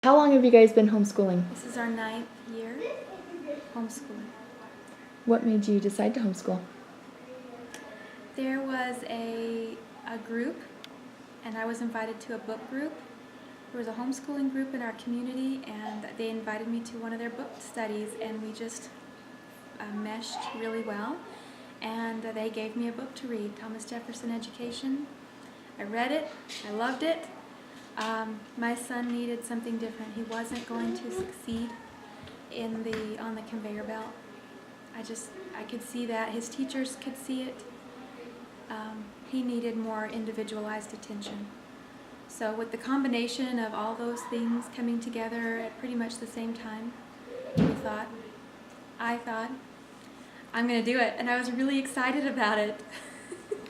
How long have you guys been homeschooling? This is our 9th year homeschooling. What made you decide to homeschool? There was a group, and I was invited to a book group. There was a homeschooling group in our community, and they invited me to one of their book studies, and we just meshed really well. And they gave me a book to read, Thomas Jefferson Education. I read it. I loved it. My son needed something different. He wasn't going to succeed on the conveyor belt. I could see that. His teachers could see it. He needed more individualized attention. So with the combination of all those things coming together at pretty much the same time, I thought, I'm going to do it. And I was really excited about it.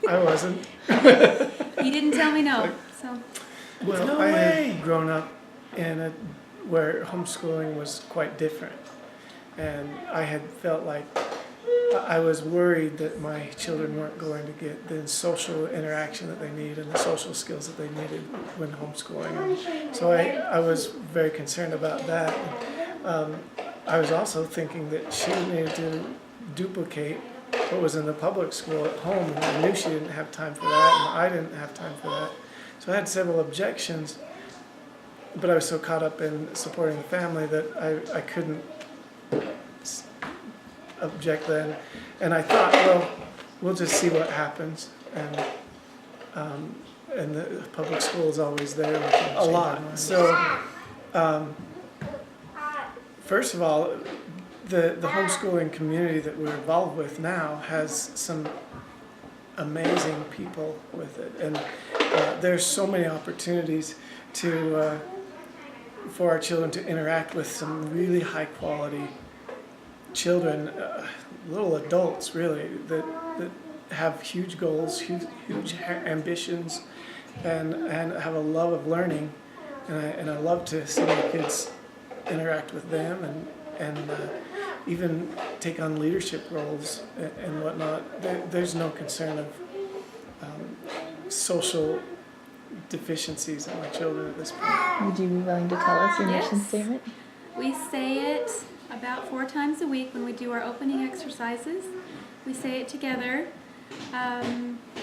I wasn't. He didn't tell me no. So. Well, No I way. had grown up in where homeschooling was quite different, and I had felt like I was worried that my children weren't going to get the social interaction that they need and the social skills that they needed when homeschooling. And so I was very concerned about that. I was also thinking that she needed to duplicate what was in the public school at home, and I knew she didn't have time for that, and I didn't have time for that. So I had several objections, but I was so caught up in supporting the family that I couldn't object then. And I thought, well, we'll just see what happens. And the public school is always there. A lot. So, first of all, the homeschooling community that we're involved with now has some amazing people with it, and there's so many opportunities for our children to interact with some really high quality children, little adults really, that have huge goals, huge ambitions, and have a love of learning, and I love to see my kids interact with them and even take on leadership roles and whatnot. There's no concern of social deficiencies in my children at this point. Would you be willing to tell us your mission Yes. statement? We say it about 4 times a week when we do our opening exercises. We say it together.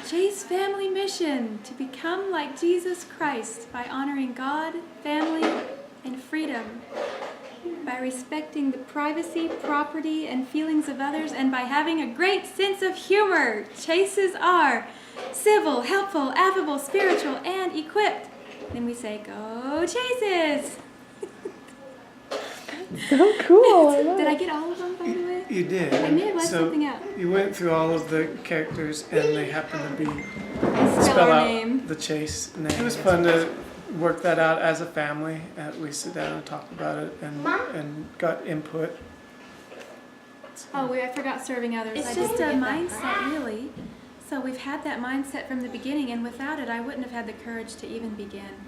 Jay's family mission: to become like Jesus Christ by honoring God, family, and freedom, by respecting the privacy, property, and feelings of others, and by having a great sense of humor. Chases are civil, helpful, affable, spiritual, and equipped. Then we say, go Chases! So cool. I love Did I it. get all of them, by the way? You did. I may have left So something out. you went through all of the characters, and they happen to be Spell our out name. the Chase name. It was fun to work that out as a family. We sit down and talk about it and got input. Oh, I forgot serving others. It's just a mindset, really. So we've had that mindset from the beginning, and without it, I wouldn't have had the courage to even begin,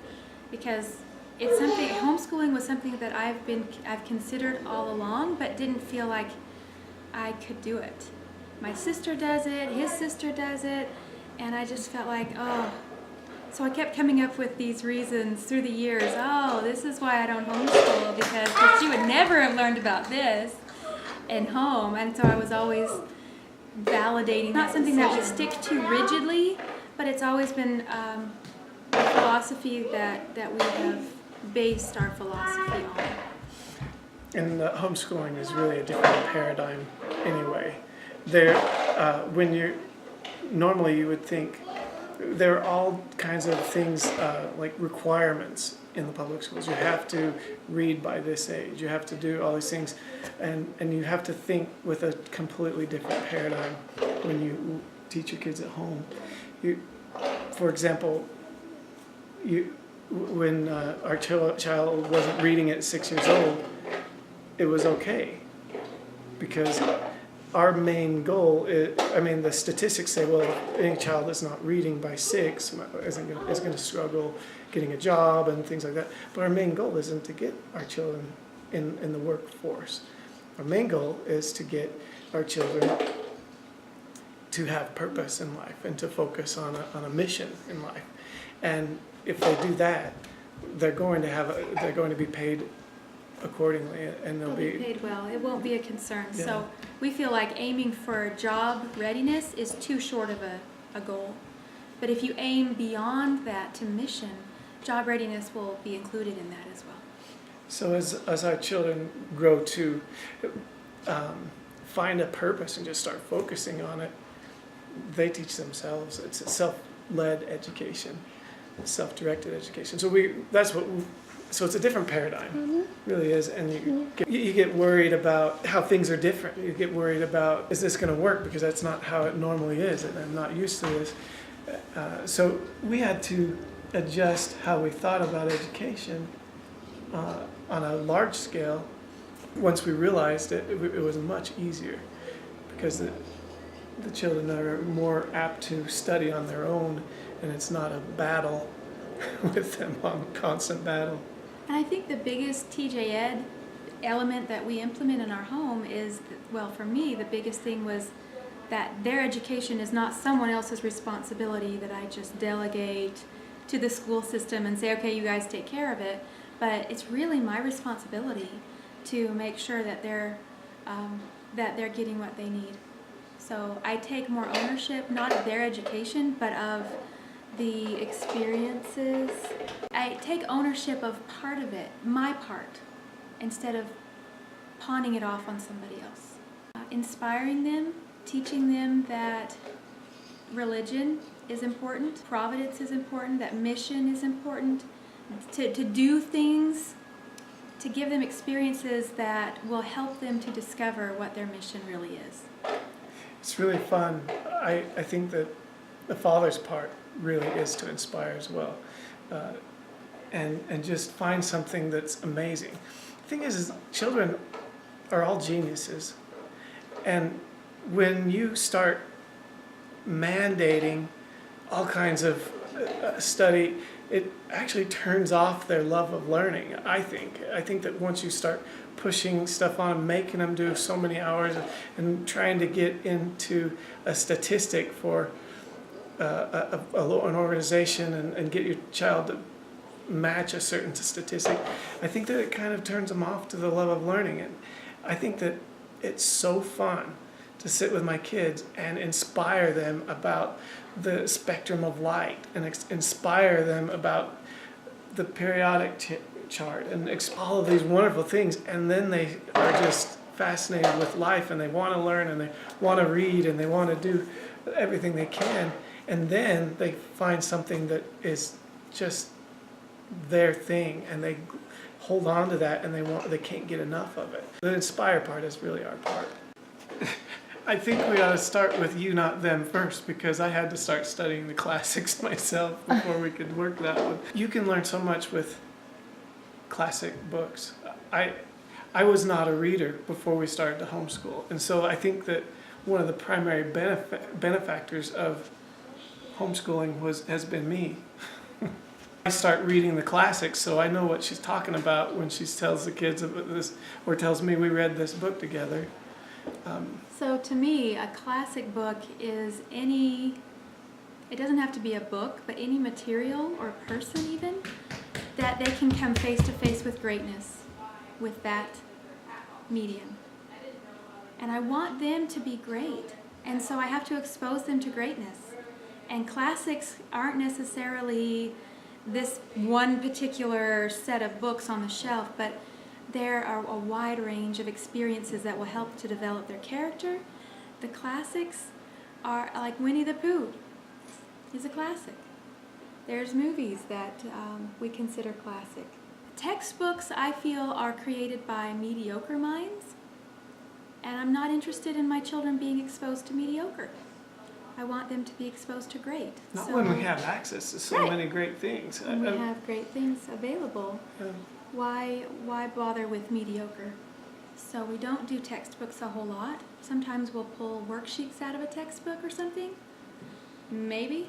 because it's something. Homeschooling was something that I've considered all along, but didn't feel like I could do it. My sister does it, his sister does it, and I just felt like, oh. So I kept coming up with these reasons through the years. Oh, this is why I don't homeschool, because she would never have learned about this in home. And so I was always validating. Not something that we stick to rigidly, but it's always been a philosophy that we have based our philosophy on. And homeschooling is really a different paradigm anyway. Normally you would think there are all kinds of things like requirements in the public schools. You have to read by this age. You have to do all these things, and you have to think with a completely different paradigm when you teach your kids at home. For example, when our child wasn't reading at 6 years old, it was okay, because our main goal is, the statistics say, well, if any child that's not reading by 6 is going to struggle getting a job and things like that. But our main goal isn't to get our children in the workforce. Our main goal is to get our children to have purpose in life and to focus on a mission in life. And if they do that, they're going to be paid accordingly, and They'll be paid well. It won't be a concern. So we feel like aiming for job readiness is too short of a goal. But if you aim beyond that to mission, job readiness will be included in that as well. So as our children grow to find a purpose and just start focusing on it, they teach themselves. It's a self-led education, self-directed education. So so it's a different paradigm, really is. And you get worried about how things are different. You get worried about, is this going to work? Because that's not how it normally is, and I'm not used to this. So we had to adjust how we thought about education on a large scale. Once we realized it was much easier, because the children are more apt to study on their own, and it's not a battle with them, on constant battle. And I think the biggest TJ Ed element that we implement in our home is, well, for me, the biggest thing was that their education is not someone else's responsibility that I just delegate to the school system and say, okay, you guys take care of it. But it's really my responsibility to make sure that they're getting what they need. So I take more ownership, not of their education, but of the experiences. I take ownership of part of it, my part, instead of pawning it off on somebody else. Inspiring them, teaching them that religion is important, providence is important, that mission is important, to do things, to give them experiences that will help them to discover what their mission really is. It's really fun. I think that the father's part really is to inspire as well, and just find something that's amazing. The thing is children are all geniuses, and when you start mandating all kinds of study, it actually turns off their love of learning, I think. I think that once you start pushing stuff on them, making them do so many hours, and trying to get into a statistic for an organization and get your child to match a certain statistic, I think that it kind of turns them off to the love of learning. And I think that it's so fun to sit with my kids and inspire them about the spectrum of light, and inspire them about the periodic chart, and all of these wonderful things. And then they are just fascinated with life, and they want to learn, and they want to read, and they want to do everything they can. And then they find something that is just their thing, and they hold on to that, and they can't get enough of it. The inspire part is really our part. I think we ought to start with you, not them first, because I had to start studying the classics myself before we could work that one. You can learn so much with classic books. I was not a reader before we started to homeschool, and so I think that one of the primary benefactors of homeschooling has been me. I start reading the classics, so I know what she's talking about when she tells the kids about this, or tells me we read this book together. So to me, a classic book is it doesn't have to be a book, but any material or person even, that they can come face to face with greatness with that medium. And I want them to be great, and so I have to expose them to greatness. And classics aren't necessarily this one particular set of books on the shelf, but there are a wide range of experiences that will help to develop their character. The classics are like Winnie the Pooh is a classic. There's movies that we consider classic. Textbooks, I feel, are created by mediocre minds, and I'm not interested in my children being exposed to mediocre. I want them to be exposed to great. Not when we have access to so many great things. When we have great things available, why bother with mediocre? So we don't do textbooks a whole lot. Sometimes we'll pull worksheets out of a textbook or something. Maybe,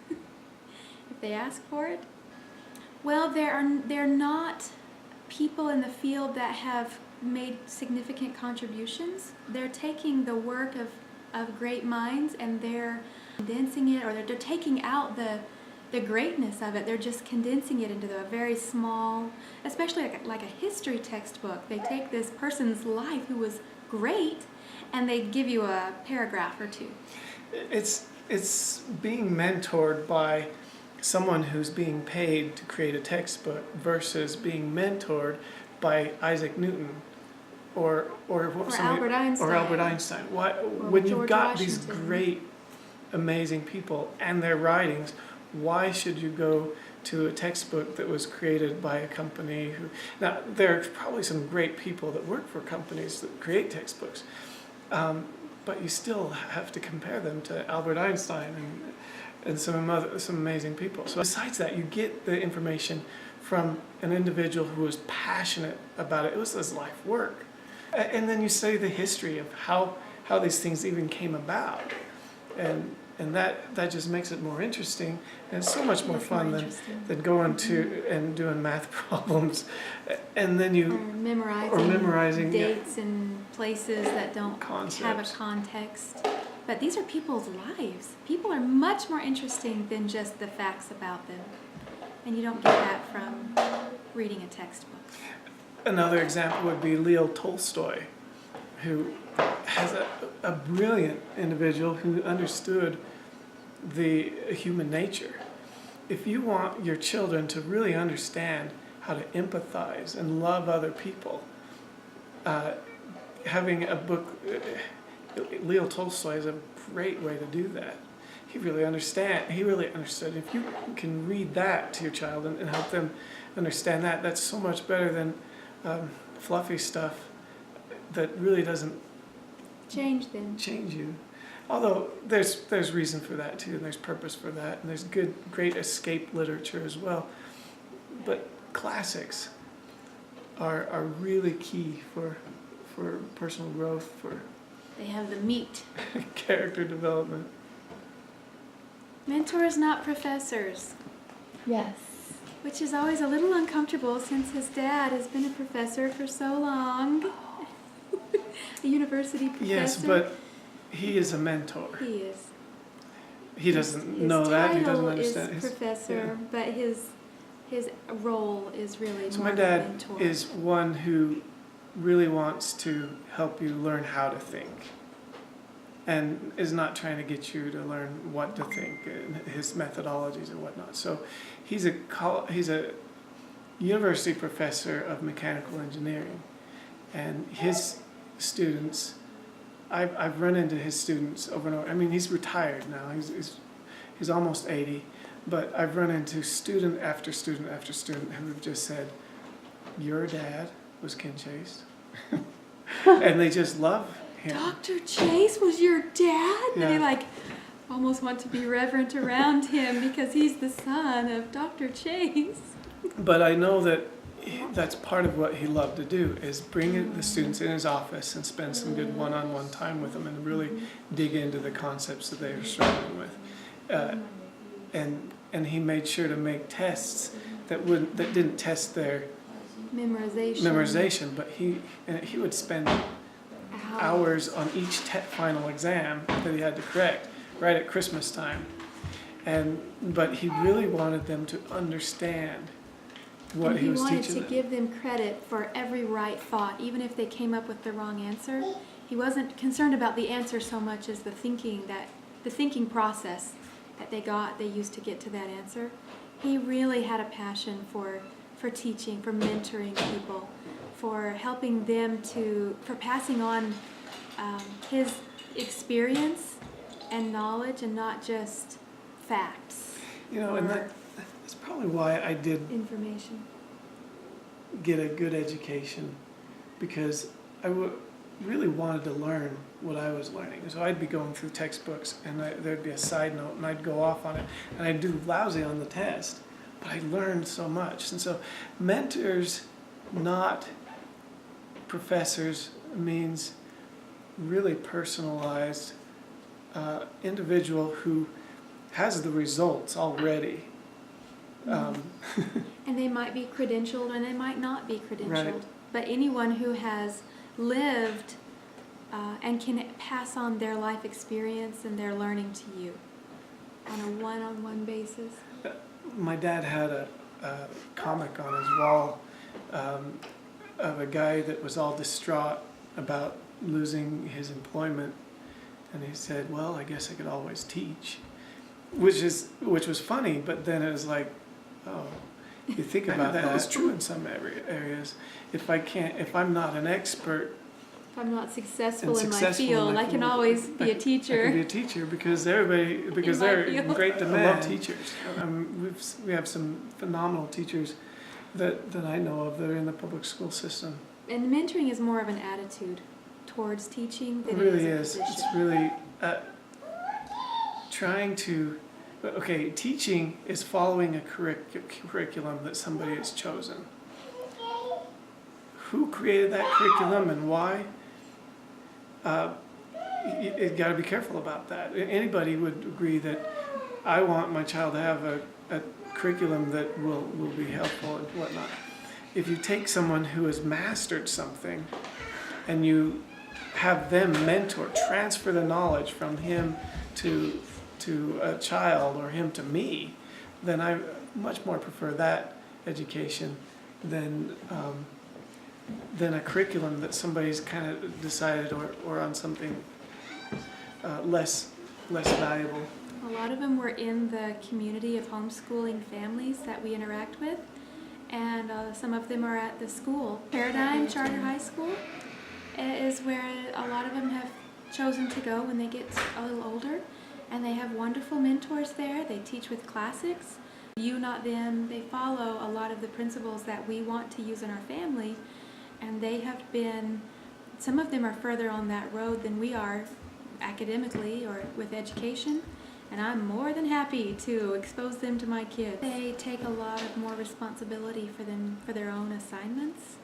if they ask for it. Well, they're not people in the field that have made significant contributions. They're taking the work of great minds, and they're condensing it, or they're taking out the greatness of it. They're just condensing it into a very small, especially like a history textbook. They take this person's life who was great, and they give you a paragraph or two. It's being mentored by someone who's being paid to create a textbook versus being mentored by Isaac Newton or Albert Einstein. Or Albert Einstein. Why, when you've got these great, amazing people and their writings, why should you go to a textbook that was created by a company who... Now, there are probably some great people that work for companies that create textbooks, but you still have to compare them to Albert Einstein and some amazing people. So besides that, you get the information from an individual who was passionate about it. It was his life work. And then you study the history of how these things even came about. And that just makes it more interesting, and it's so much more fun than going to and doing math problems, and then or memorizing dates and places that don't have a context. But these are people's lives. People are much more interesting than just the facts about them, and you don't get that from reading a textbook. Another example would be Leo Tolstoy, who has a brilliant individual who understood the human nature. If you want your children to really understand how to empathize and love other people, having a book, Leo Tolstoy is a great way to do that. He really understood. If you can read that to your child and help them understand that, that's so much better than fluffy stuff that really doesn't change you. Although there's reason for that too, and there's purpose for that, and there's great escape literature as well. But classics are really key for personal growth, They have the meat. character development. Mentors, not professors. Yes. Which is always a little uncomfortable since his dad has been a professor for so long. A university professor. Yes, but he is a mentor. He is. He doesn't know that. He doesn't understand. His title is professor, but his role is really So more my of a dad mentor. is one who really wants to help you learn how to think, and is not trying to get you to learn what to think and his methodologies and whatnot. So he's a university professor of mechanical engineering, and his students, I've run into his students over and over. I mean, he's retired now. He's almost 80, but I've run into student after student after student who have just said, "Your dad was Ken Chase," and they just love him. Dr. Chase was your dad? Yeah. They almost want to be reverent around him because he's the son of Dr. Chase. But I know that that's part of what he loved to do, is bring the students in his office and spend some good one-on-one time with them and really dig into the concepts that they are struggling with. And he made sure to make tests that didn't test their memorization, but he would spend hours on each final exam that he had to correct right at Christmas time. But he really wanted them to understand what he was teaching them. He wanted to give them credit for every right thought, even if they came up with the wrong answer. He wasn't concerned about the answer so much as the thinking process that they used to get to that answer. He really had a passion for teaching, for mentoring people, for helping them for passing on his experience and knowledge, and not just facts. And that's probably why I did information. Get a good education, because I really wanted to learn what I was learning. So I'd be going through textbooks, and there'd be a side note, and I'd go off on it, and I'd do lousy on the test, but I learned so much. And so mentors, not professors, means really personalized individual who has the results already. And they might be credentialed and they might not be credentialed. Right. But anyone who has lived and can pass on their life experience and their learning to you. on a one-on-one basis? My dad had a comic on his wall of a guy that was all distraught about losing his employment, and he said, "Well, I guess I could always teach," which was funny. But then it was like, oh, you think about that. It's true in some areas. If I'm not an expert, If I'm not successful And in my successful in field, my I can field, always be a I can teacher. be a teacher because they're field. in great demand. I love teachers. We have some phenomenal teachers that I know of that are in the public school system. And mentoring is more of an attitude towards teaching than It really it is. is a It's position. really trying to. Okay, teaching is following a curriculum that somebody has chosen. Who created that curriculum and why? You got to be careful about that. Anybody would agree that I want my child to have a curriculum that will be helpful and whatnot. If you take someone who has mastered something and you have them mentor, transfer the knowledge from him to a child or him to me, then I much more prefer that education than a curriculum that somebody's kind of decided or on something less valuable. A lot of them were in the community of homeschooling families that we interact with, and some of them are at the school. Paradigm Charter High School is where a lot of them have chosen to go when they get a little older, and they have wonderful mentors there. They teach with classics. You, not them. They follow a lot of the principles that we want to use in our family, and they have been, some of them are further on that road than we are academically or with education, and I'm more than happy to expose them to my kids. They take a lot of more responsibility for their own assignments.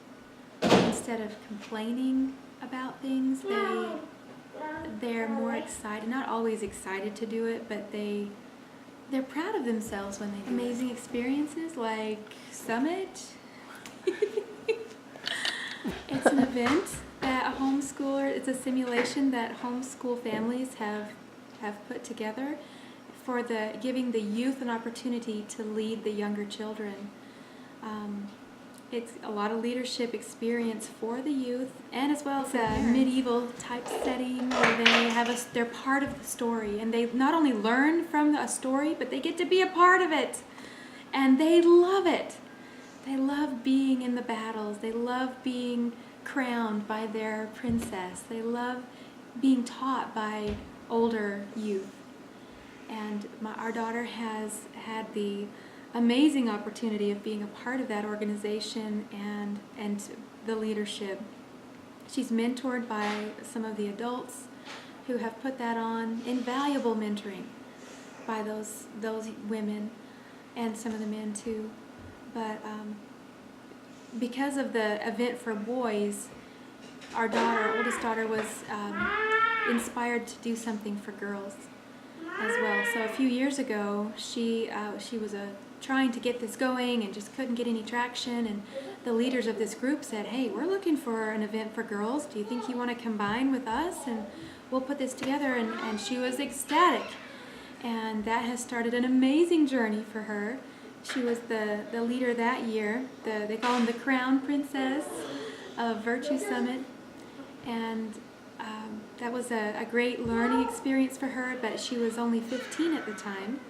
Instead of complaining about things, they're more excited, not always excited to do it, but they're proud of themselves when they do amazing experiences like Summit. It's an event that a homeschooler, it's a simulation that homeschool families have put together for giving the youth an opportunity to lead the younger children. It's a lot of leadership experience for the youth, and as well as a medieval type setting where they're part of the story, and they not only learn from a story, but they get to be a part of it, and they love it. They love being in the battles. They love being crowned by their princess. They love being taught by older youth. And our daughter has had the amazing opportunity of being a part of that organization and the leadership. She's mentored by some of the adults who have put that on. Invaluable mentoring by those women and some of the men too. But because of the event for boys, our oldest daughter, was inspired to do something for girls as well. So a few years ago, she was trying to get this going and just couldn't get any traction. And the leaders of this group said, "Hey, we're looking for an event for girls. Do you think you want to combine with us? And we'll put this together." And she was ecstatic. And that has started an amazing journey for her. She was the leader that year. They call them the Crown Princess of Virtue Summit. And that was a great learning experience for her, but she was only 15 at the time.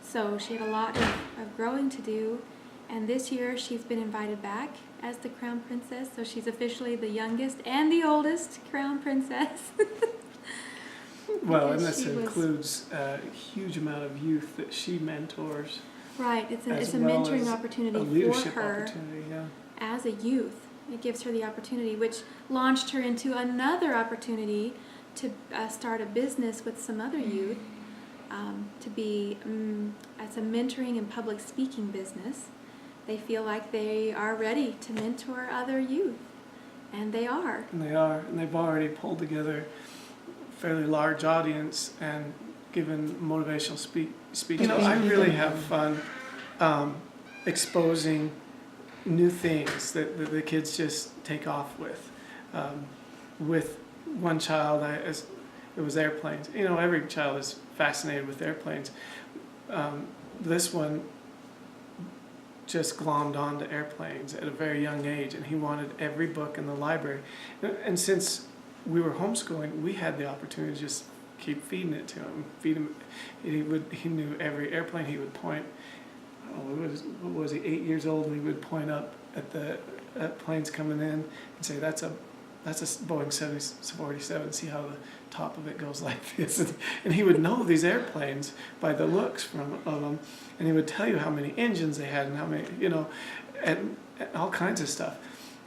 So she had a lot of growing to do. And this year she's been invited back as the Crown Princess. So she's officially the youngest and the oldest Crown Princess. Well, and this includes a huge amount of youth that she mentors. Right, it's a well mentoring as opportunity a leadership for her opportunity, yeah. as a youth. It gives her the opportunity, which launched her into another opportunity to start a business with some other youth, to be as a mentoring and public speaking business. They feel like they are ready to mentor other youth, and they are. And they are, and they've already pulled together a fairly large audience and given motivational speeches. You know, I really have fun exposing new things that the kids just take off with. With one child, it was airplanes. You know, every child is fascinated with airplanes, this one just glommed onto airplanes at a very young age, and he wanted every book in the library. And since we were homeschooling, we had the opportunity to just keep feeding it to him. Feed him. He knew every airplane. He would point. Oh, what was he? 8 years old, and he would point up at planes coming in and say, "That's a Boeing 747. See how the top of it goes like this." And he would know these airplanes by the looks of them, and he would tell you how many engines they had and how many, and all kinds of stuff.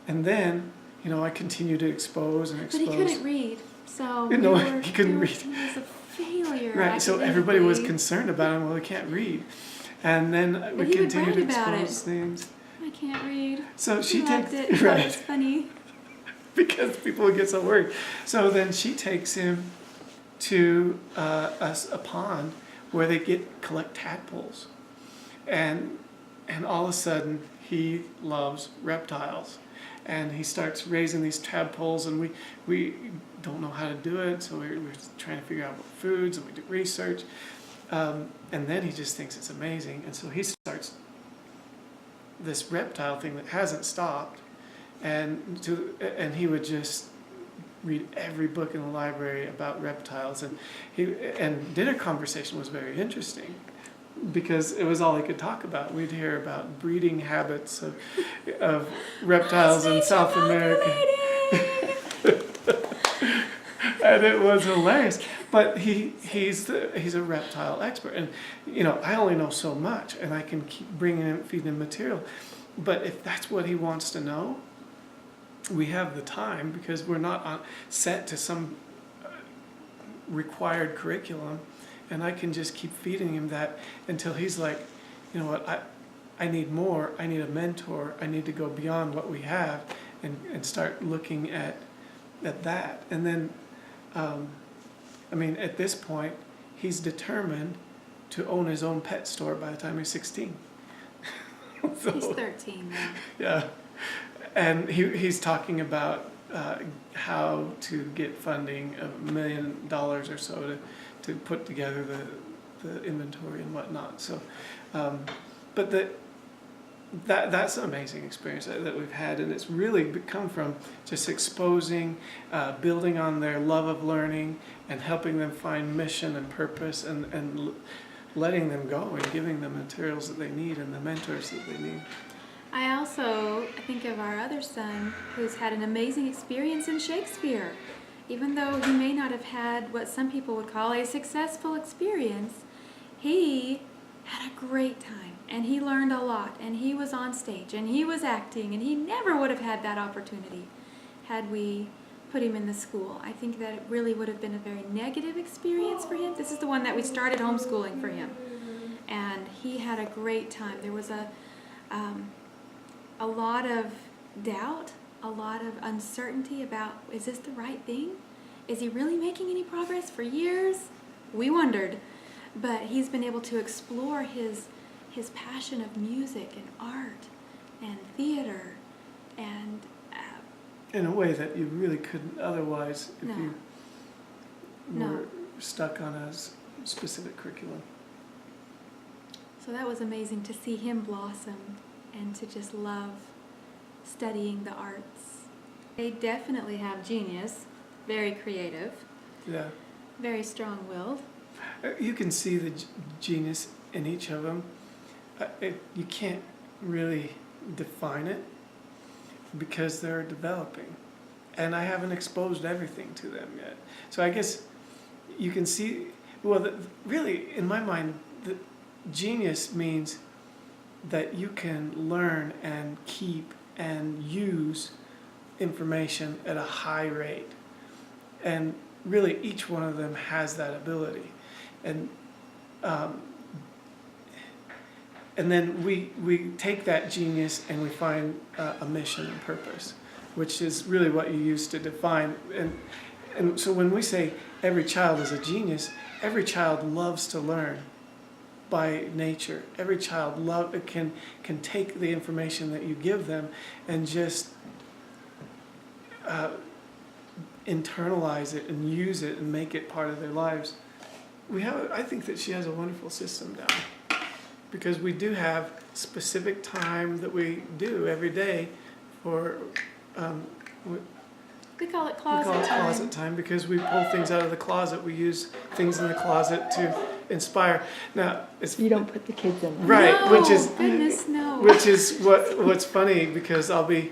And then, I continued to expose and expose. But he couldn't read, so he couldn't read. He was a failure. Right. So everybody was academically. concerned about him. Well, he can't read, and then we But he would continued to write about expose things. I can't read. So she He loved takes it. He thought it was right. funny. Because people would get so worried. So then she takes him to a pond where they collect tadpoles, and all of a sudden he loves reptiles, and he starts raising these tadpoles, and we don't know how to do it, so we're trying to figure out what foods, and we do research, and then he just thinks it's amazing, and so he starts this reptile thing that hasn't stopped. And he would just read every book in the library about reptiles, and dinner conversation was very interesting because it was all he could talk about. We'd hear about breeding habits of reptiles in South America, and it was hilarious. But he's a reptile expert, and I only know so much, and I can keep feeding him material. But if that's what he wants to know, we have the time because we're not set to some required curriculum, and I can just keep feeding him that until he's like, you know what, I need more, I need a mentor, I need to go beyond what we have and start looking at that. And then, at this point, he's determined to own his own pet store by the time he's 16. So, He's 13 now. yeah. And he's talking about how to get funding of $1 million or so to put together the inventory and whatnot. So, but that's an amazing experience that we've had, and it's really come from just exposing, building on their love of learning, and helping them find mission and purpose, and letting them go and giving them materials that they need and the mentors that they need. I also think of our other son who's had an amazing experience in Shakespeare. Even though he may not have had what some people would call a successful experience, he had a great time, and he learned a lot, and he was on stage, and he was acting, and he never would have had that opportunity had we put him in the school. I think that it really would have been a very negative experience for him. This is the one that we started homeschooling for him, and he had a great time. There was a lot of doubt, a lot of uncertainty about, is this the right thing? Is he really making any progress? For years, we wondered. But he's been able to explore his passion of music and art and theater and... in a way that you really couldn't otherwise if you were stuck on a specific curriculum. So that was amazing to see him blossom and to just love studying the arts. They definitely have genius, very creative, Yeah. very strong-willed. You can see the genius in each of them. You can't really define it because they're developing. And I haven't exposed everything to them yet. So I guess you can see, really, in my mind, the genius means that you can learn and keep and use information at a high rate. And really each one of them has that ability. And then we take that genius and we find a mission and purpose, which is really what you use to define. And so when we say every child is a genius, every child loves to learn by nature. Every child can take the information that you give them and just internalize it and use it and make it part of their lives I think that she has a wonderful system down, because we do have specific time that we do every day for, We call it we closet call it time. closet time, because we pull things out of the closet. We use things in the closet to inspire. Now, it's You don't put the kids in there. right, No, which is goodness, no. which is what's funny, because I'll be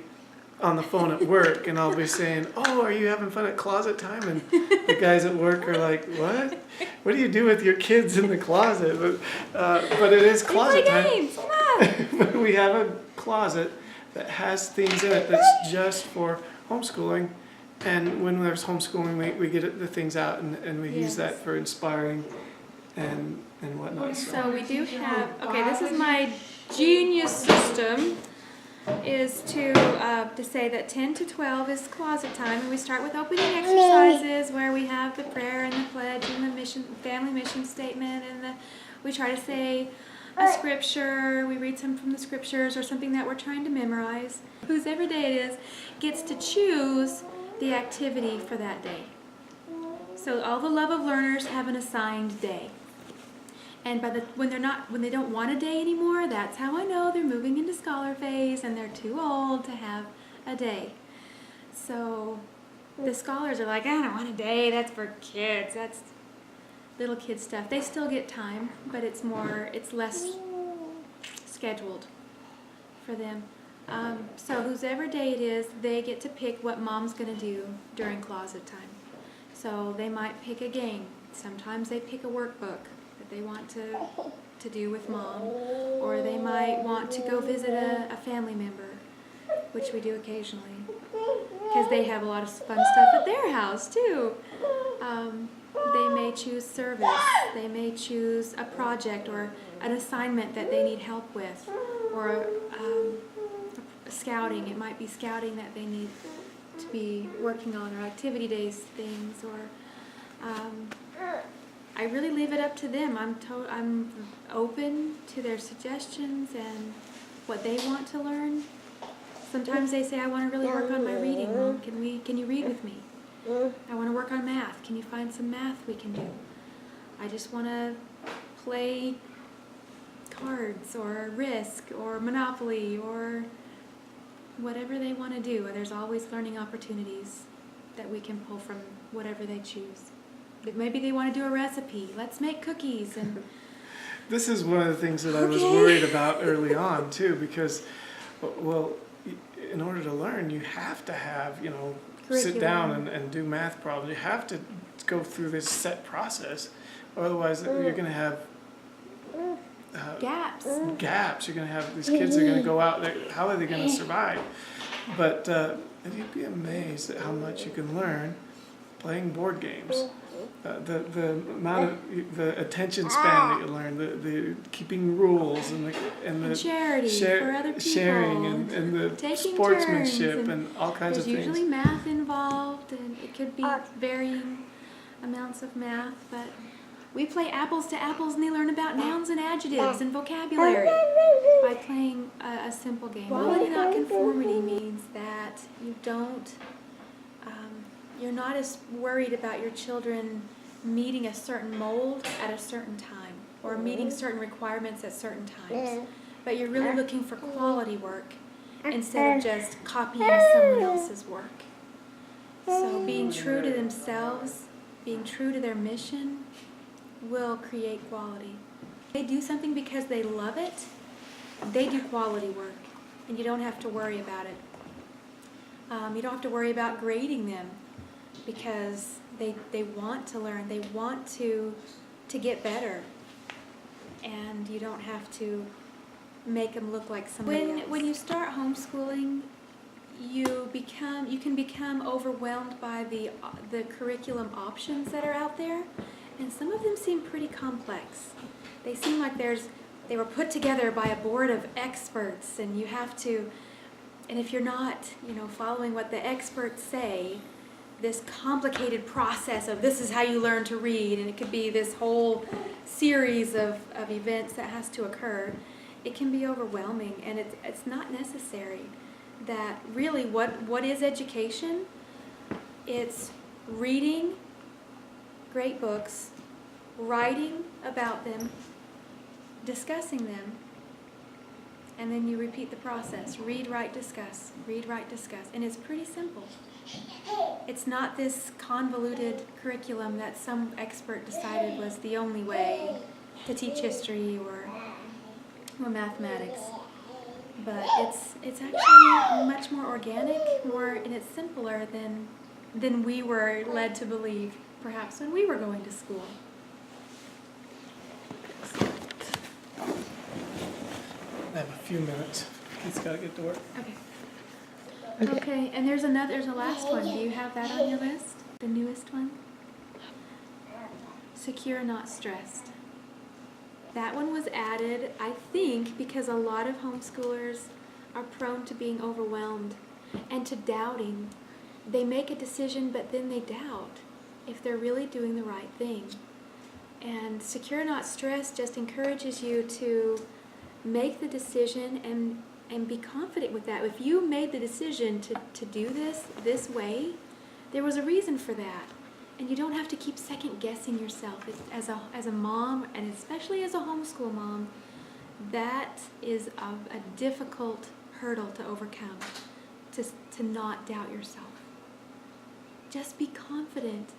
on the phone at work and I'll be saying, "Oh, are you having fun at closet time?" And the guys at work are like, "What? What do you do with your kids in the closet?" But it is We closet play time. games. Come on. But we have a closet that has things in it that's just for homeschooling. And when there's homeschooling, we get the things out and we use that Yes. for inspiring and whatnot. So we do have, okay, this is my genius system, is to say that 10 to 12 is closet time, and we start with opening exercises where we have the prayer and the pledge and the mission, family mission statement, and we try to say a scripture, we read some from the scriptures or something that we're trying to memorize. Whoever day it is gets to choose the activity for that day. So all the Love of Learners have an assigned day. And when they don't want a day anymore, that's how I know they're moving into scholar phase and they're too old to have a day. So the scholars are like, I don't want a day, that's for kids, that's little kid stuff. They still get time, but it's less scheduled for them. So whoever day it is, they get to pick what mom's gonna do during closet time. So they might pick a game. Sometimes they pick a workbook that they want to do with mom, or they might want to go visit a family member, which we do occasionally, because they have a lot of fun stuff at their house too. They may choose service, they may choose a project or an assignment that they need help with, or scouting. It might be scouting that they need to be working on, or activity days things, or I really leave it up to them. I'm open to their suggestions and what they want to learn. Sometimes they say, I want to really work on my reading, Mom. Can you read with me? I want to work on math. Can you find some math we can do? I just want to play cards or Risk or Monopoly or whatever they want to do. There's always learning opportunities that we can pull from whatever they choose. Maybe they want to do a recipe. Let's make cookies. And This is one of the things that I was worried about early on too, because, well, in order to learn, you have to have, sit down and do math problems. You have to go through this set process, otherwise you're going to have gaps. You're going to have these kids are going to go out there. How are they going to survive? But you'd be amazed at how much you can learn playing board games. The amount of the attention span that you learn, the keeping rules and the charity for other people, sharing and the taking sportsmanship turns, and all kinds of things. There's usually math involved, and it could be varying amounts of math, but we play apples to apples, and they learn about nouns and adjectives and vocabulary by playing a simple game. Quality, not conformity, means that you're not as worried about your children meeting a certain mold at a certain time or meeting certain requirements at certain times, but you're really looking for quality work instead of just copying someone else's work. So being true to themselves, being true to their mission, will create quality. They do something because they love it, they do quality work, and you don't have to worry about it. You don't have to worry about grading them, because they want to learn, they want to get better, and you don't have to make them look like somebody else. When you start homeschooling, you can become overwhelmed by the curriculum options that are out there, and some of them seem pretty complex. They seem like they were put together by a board of experts, and you have to, and if you're not, following what the experts say, this complicated process of this is how you learn to read, and it could be this whole series of events that has to occur, it can be overwhelming, and it's not necessary. That really, what is education? It's reading great books, writing about them, discussing them, and then you repeat the process. Read, write, discuss. Read, write, discuss. And it's pretty simple. It's not this convoluted curriculum that some expert decided was the only way to teach history or mathematics. But it's actually much more organic, and it's simpler than we were led to believe, perhaps, when we were going to school. I have a few minutes. He's got to get to work. Okay, and there's a last one. Do you have that on your list? The newest one? Secure, not stressed. That one was added, I think, because a lot of homeschoolers are prone to being overwhelmed and to doubting. They make a decision, but then they doubt if they're really doing the right thing. And secure, not stressed just encourages you to make the decision and be confident with that. If you made the decision to do this way, there was a reason for that. And you don't have to keep second guessing yourself. As a mom, and especially as a homeschool mom, that is a difficult hurdle to overcome, to not doubt yourself. Just be confident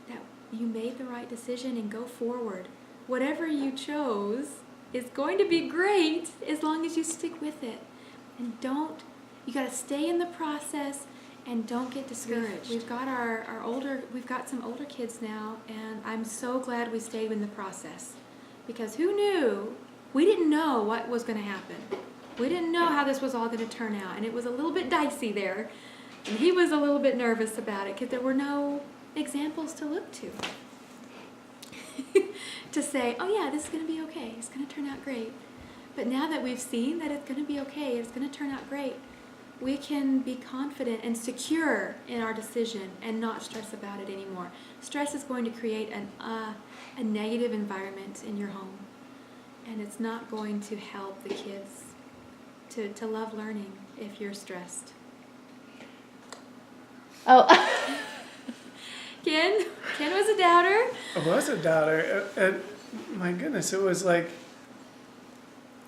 that you made the right decision and go forward. Whatever you chose is going to be great as long as you stick with it. And you got to stay in the process and don't get discouraged. We've got we've got some older kids now, and I'm so glad we stayed in the process, because who knew? We didn't know what was going to happen. We didn't know how this was all going to turn out, and it was a little bit dicey there, and he was a little bit nervous about it because there were no examples to look to to say, oh yeah, this is going to be okay, it's going to turn out great. But now that we've seen that it's going to be okay, it's going to turn out great, we can be confident and secure in our decision and not stress about it anymore. Stress is going to create a negative environment in your home, and it's not going to help the kids to love learning if you're stressed. Oh. Ken was a doubter. I was a doubter. My goodness, it was like,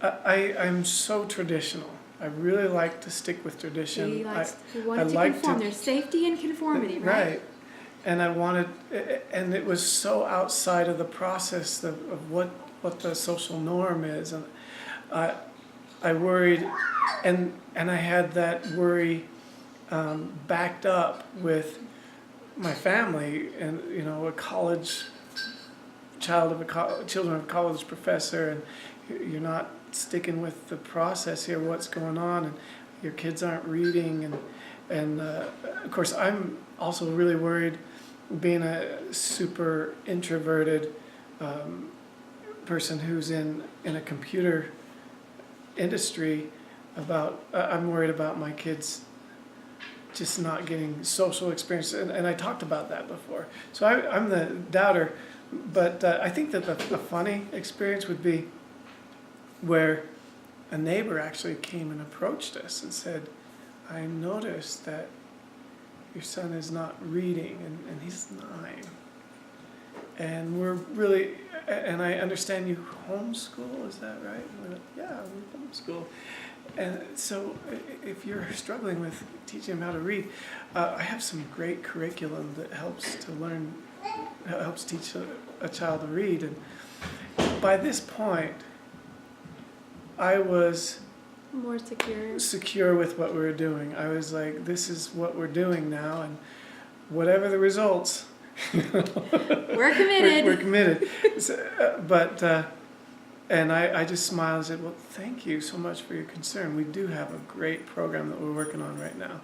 I'm so traditional. I really like to stick with tradition. He wanted to conform. There's safety and conformity, right? Right. And and it was so outside of the process of what the social norm is. And I worried, and I had that worry backed up with my family, and a college children of a college professor, and you're not sticking with the process here, what's going on, and your kids aren't reading, and of course I'm also really worried, being a super introverted person who's in a computer industry, I'm worried about my kids just not getting social experience, and I talked about that before. So I'm the doubter, but I think that the funny experience would be where a neighbor actually came and approached us and said, I noticed that your son is not reading, and he's 9. And we're really, and I understand you homeschool, is that right? And we're like, yeah, we homeschool. And so if you're struggling with teaching them how to read, I have some great curriculum that helps teach a child to read. And by this point, I was more secure with what we were doing. I was like, this is what we're doing now, and whatever the results, we're committed. We're committed. So, and I just smiled and said, well, thank you so much for your concern. We do have a great program that we're working on right now.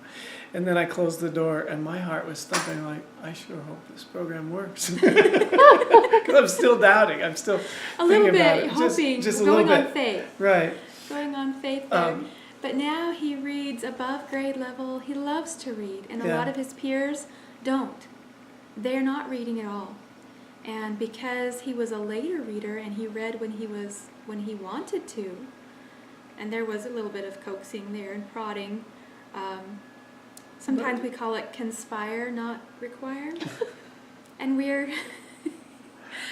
And then I closed the door, and my heart was thumping like, I sure hope this program works. Because I'm still doubting. I'm still a little thinking about bit, it. hoping, just a going little on bit. faith. Right. Going on faith there. But now he reads above grade level. He loves to read, and a lot of his peers don't. They're not reading at all. And because he was a later reader and he read when he wanted to, and there was a little bit of coaxing there and prodding. Sometimes we call it conspire, not require. And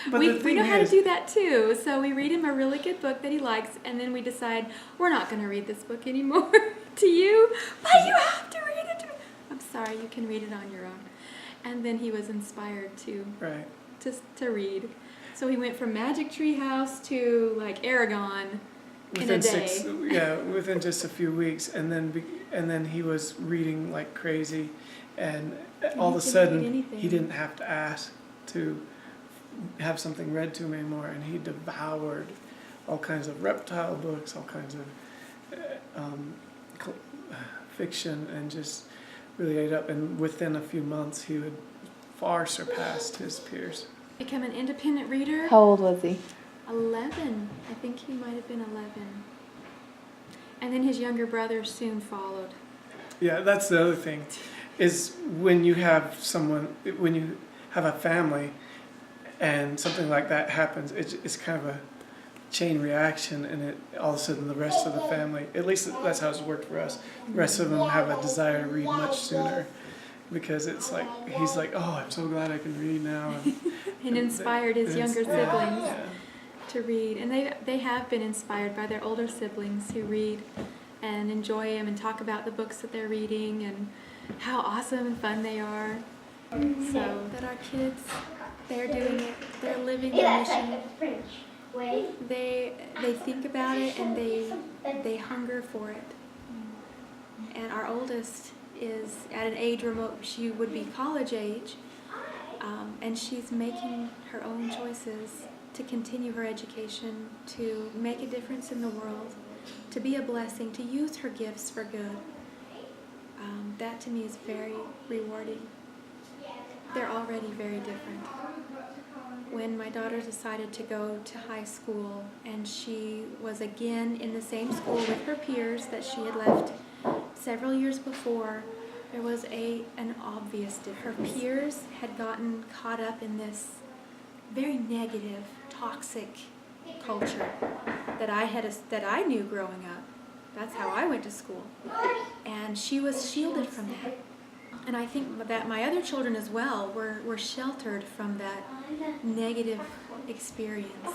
But we the thing know how to is, do that too. So we read him a really good book that he likes, and then we decide we're not going to read this book anymore to you, but you have to read it to me. I'm sorry, you can read it on your own. And then he was inspired to right. to read. So he went from Magic Tree House to like Aragon in a day. Within just a few weeks, and then he was reading like crazy, and all of a he couldn't read sudden anything. he didn't have to ask to have something read to him anymore, and he devoured all kinds of reptile books, all kinds of fiction, and just really ate up. And within a few months, he would far surpassed his peers. Become an independent reader. How old was he? 11. I think he might have been 11. And then his younger brother soon followed. Yeah, that's the other thing, is when you have a family, and something like that happens, it's kind of a chain reaction, and all of a sudden the rest of the family, at least that's how it's worked for us, the rest of them have a desire to read much sooner, because it's like, he's like, oh, I'm so glad I can read now. And inspired his younger siblings Yeah. to read. And they have been inspired by their older siblings who read and enjoy them and talk about the books that they're reading and how awesome and fun they are. So that our kids, they're doing it, they're living their mission. They think about it, and they hunger for it. And our oldest is at an age remote, she would be college age, and she's making her own choices to continue her education, to make a difference in the world, to be a blessing, to use her gifts for good. That to me is very rewarding. They're already very different. When my daughter decided to go to high school, and she was again in the same school with her peers that she had left several years before, there was an obvious difference. Her peers had gotten caught up in this very negative, toxic culture that I knew growing up. That's how I went to school. And she was shielded from that. And I think that my other children as well were sheltered from that negative experience.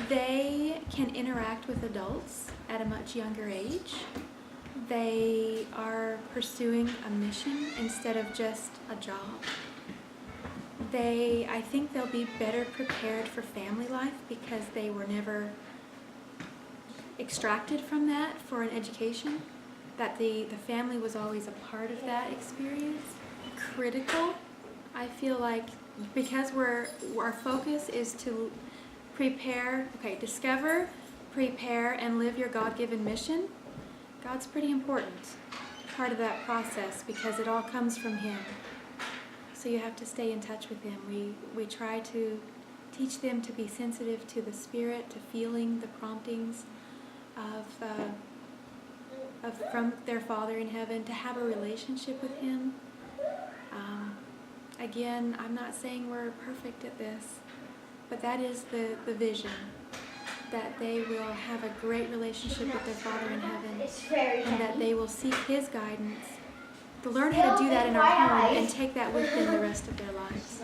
They can interact with adults at a much younger age. They are pursuing a mission instead of just a job. I think they'll be better prepared for family life because they were never extracted from that for an education, that the family was always a part of that experience. Critical, I feel like, because our focus is to discover, prepare, and live your God-given mission. God's pretty important part of that process because it all comes from Him. So you have to stay in touch with Him. We try to teach them to be sensitive to the Spirit, to feeling the promptings from their Father in heaven, to have a relationship with Him. Again, I'm not saying we're perfect at this, but that is the vision, that they will have a great relationship with their Father in heaven, and that they will seek His guidance, to learn how to do that in our home and take that with them the rest of their lives.